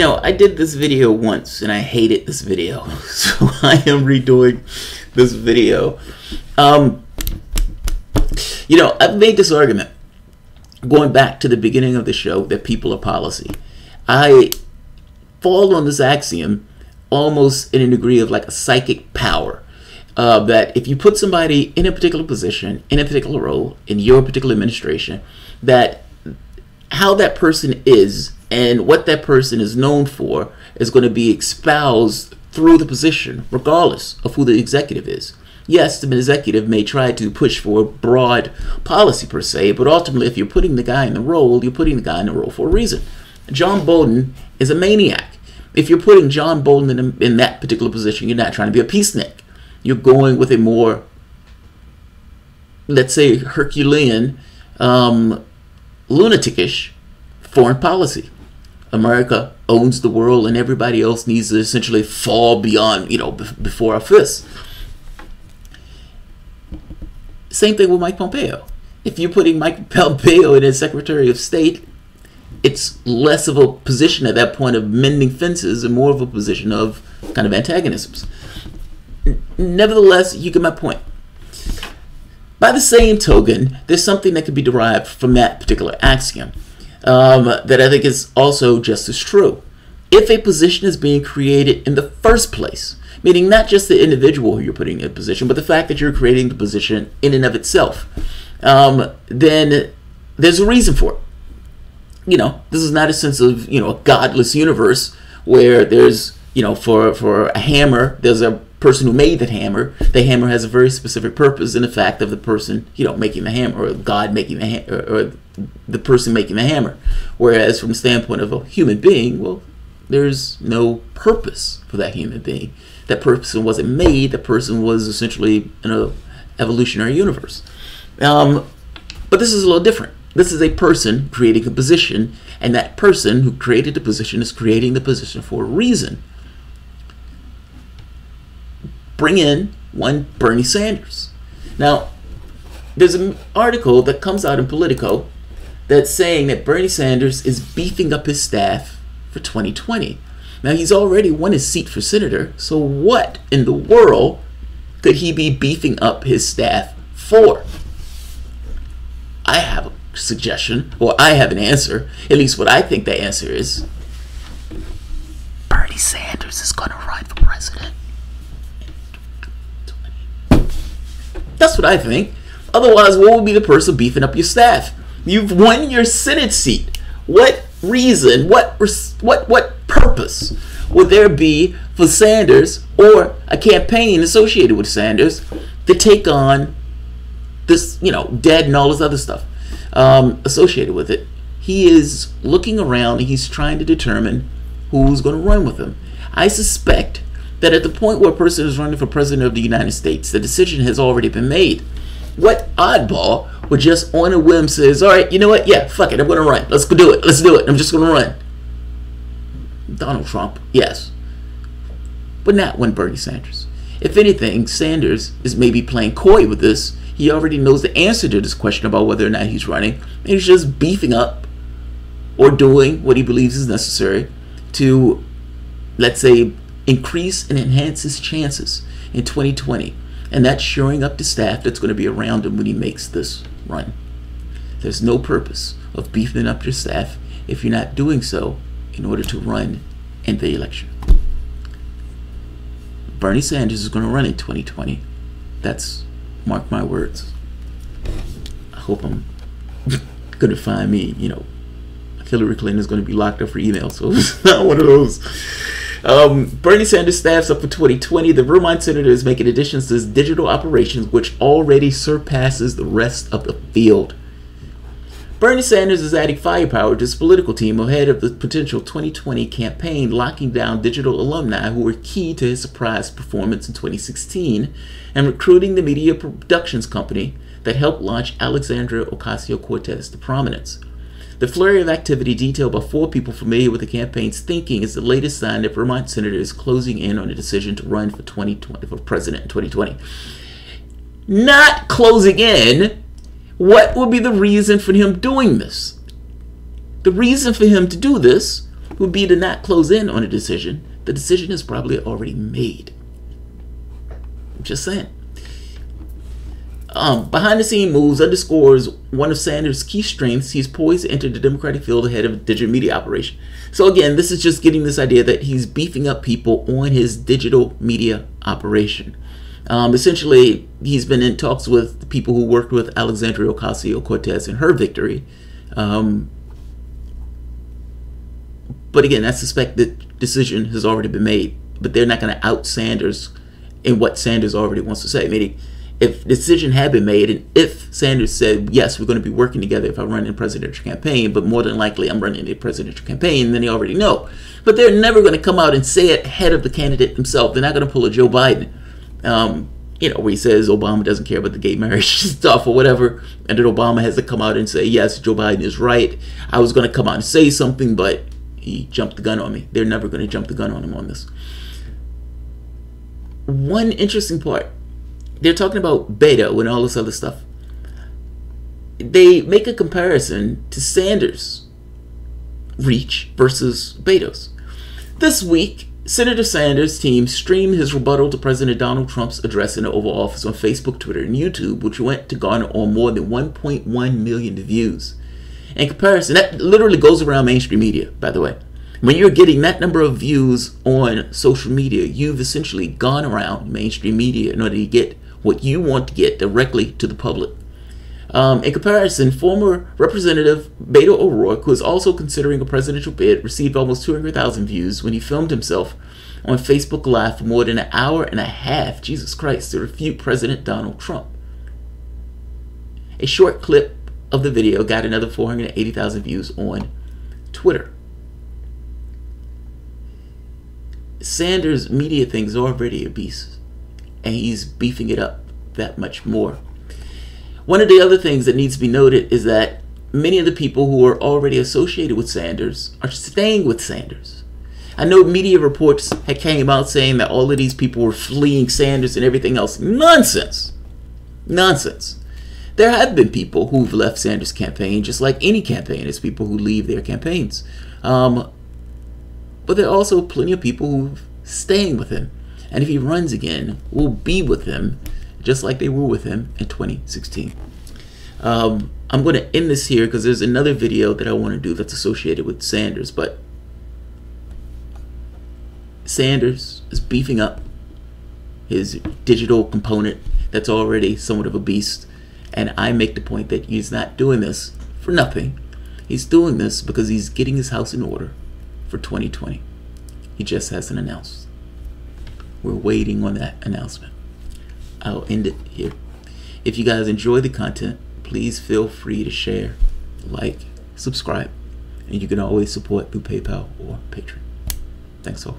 I did this video once and I hated this video, so I am redoing this video. I've made this argument going back to the beginning of the show that people are policy. I fall on this axiom almost in a degree of like a psychic power, that if you put somebody in a particular position, in a particular role, in your particular administration, that how that person is and what that person is known for is going to be espoused through the position, regardless of who the executive is. Yes, the executive may try to push for broad policy per se, but ultimately, if you're putting the guy in the role, you're putting the guy in the role for a reason. John Bolton is a maniac. If you're putting John Bolton in that particular position, you're not trying to be a peacenik. You're going with a more, let's say, Herculean, lunaticish foreign policy. America owns the world, and everybody else needs to essentially fall beyond, before our fists. Same thing with Mike Pompeo. If you're putting Mike Pompeo in as Secretary of State, it's less of a position at that point of mending fences and more of a position of kind of antagonisms. Nevertheless, you get my point. By the same token, there's something that could be derived from that particular axiom that I think is also just as true. If a position is being created in the first place, meaning not just the individual who you're putting in a position, but the fact that you're creating the position in and of itself, then there's a reason for it. This is not a sense of, a godless universe where there's, for a hammer, there's a person who made that hammer. The hammer has a very specific purpose in the fact of the person, making the hammer, or God making the hammer, or the person making the hammer. Whereas from the standpoint of a human being, well, there's no purpose for that human being. That person wasn't made. That person was essentially in an evolutionary universe. But this is a little different. This is a person creating a position, and that person who created the position is creating the position for a reason. Bring in one Bernie Sanders. Now, there's an article that comes out in Politico that's saying that Bernie Sanders is beefing up his staff for 2020. Now, he's already won his seat for senator, so what in the world could he be beefing up his staff for? I have a suggestion, or I have an answer. At least what I think the answer is. Bernie Sanders is going to run for president. That's what I think. Otherwise, what would be the person beefing up your staff? You've won your Senate seat. What reason, what purpose would there be for Sanders or a campaign associated with Sanders to take on this, debt and all this other stuff associated with it? He is looking around and he's trying to determine who's going to run with him. I suspect that at the point where a person is running for president of the United States, the decision has already been made. What oddball would just on a whim says, all right, you know what? Yeah, fuck it, I'm going to run. Let's go do it. Let's do it. I'm just going to run. Donald Trump, yes. But not when Bernie Sanders. If anything, Sanders is maybe playing coy with this. He already knows the answer to this question about whether or not he's running. And he's just beefing up or doing what he believes is necessary to, let's say, increase and enhance his chances in 2020. And that's shoring up the staff that's going to be around him when he makes this run. There's no purpose of beefing up your staff if you're not doing so in order to run in the election. Bernie Sanders is going to run in 2020. That's, mark my words. I hope I'm going to find me, Hillary Clinton is going to be locked up for email, so it's not one of those. Bernie Sanders staffs up for 2020. The Vermont senator is making additions to his digital operations, which already surpasses the rest of the field. Bernie Sanders is adding firepower to his political team ahead of the potential 2020 campaign, locking down digital alumni who were key to his surprise performance in 2016 and recruiting the media productions company that helped launch Alexandria Ocasio-Cortez to prominence. The flurry of activity detailed by 4 people familiar with the campaign's thinking is the latest sign that Vermont senator is closing in on a decision to run for president in 2020. Not closing in. What would be the reason for him doing this? The reason for him to do this would be to not close in on a decision. The decision is probably already made. I'm just saying. Behind the scene moves underscores one of Sanders' key strengths. He's poised to enter the Democratic field ahead of a digital media operation. So again, this is just getting this idea that he's beefing up people on his digital media operation. Essentially, he's been in talks with the people who worked with Alexandria Ocasio-Cortez in her victory. But again, I suspect that decision has already been made. But they're not going to out Sanders in what Sanders already wants to say. Meaning, if the decision had been made, and if Sanders said, yes, we're going to be working together if I run in a presidential campaign, but more than likely I'm running a presidential campaign, then they already know. But they're never going to come out and say it ahead of the candidate himself. They're not going to pull a Joe Biden, where he says Obama doesn't care about the gay marriage stuff or whatever, and then Obama has to come out and say, yes, Joe Biden is right. I was going to come out and say something, but he jumped the gun on me. They're never going to jump the gun on him on this. One interesting part, they're talking about Beto and all this other stuff. They make a comparison to Sanders' reach versus Beto's. This week, Senator Sanders' team streamed his rebuttal to President Donald Trump's address in the Oval Office on Facebook, Twitter, and YouTube, which went to garner on more than 1.1 million views. In comparison, that literally goes around mainstream media, by the way. When you're getting that number of views on social media, you've essentially gone around mainstream media in order to get what you want to get directly to the public. In comparison, former Representative Beto O'Rourke, who is also considering a presidential bid, received almost 200,000 views when he filmed himself on Facebook Live for more than an hour and a half, Jesus Christ, to refute President Donald Trump. A short clip of the video got another 480,000 views on Twitter. Sanders' media thing is already a beast, and he's beefing it up that much more. One of the other things that needs to be noted is that many of the people who are already associated with Sanders are staying with Sanders. I know media reports had came out saying that all of these people were fleeing Sanders and everything else. Nonsense. Nonsense. There have been people who've left Sanders' campaign, just like any campaign. There's people who leave their campaigns. But there are also plenty of people who are staying with him. And if he runs again, will be with him, just like they were with him in 2016. I'm going to end this here because there's another video that I want to do that's associated with Sanders. But Sanders is beefing up his digital component that's already somewhat of a beast. And I make the point that he's not doing this for nothing. He's doing this because he's getting his house in order for 2020. He just hasn't announced. We're waiting on that announcement. I'll end it here. If you guys enjoy the content, please feel free to share, like, subscribe, and you can always support through PayPal or Patreon. Thanks all.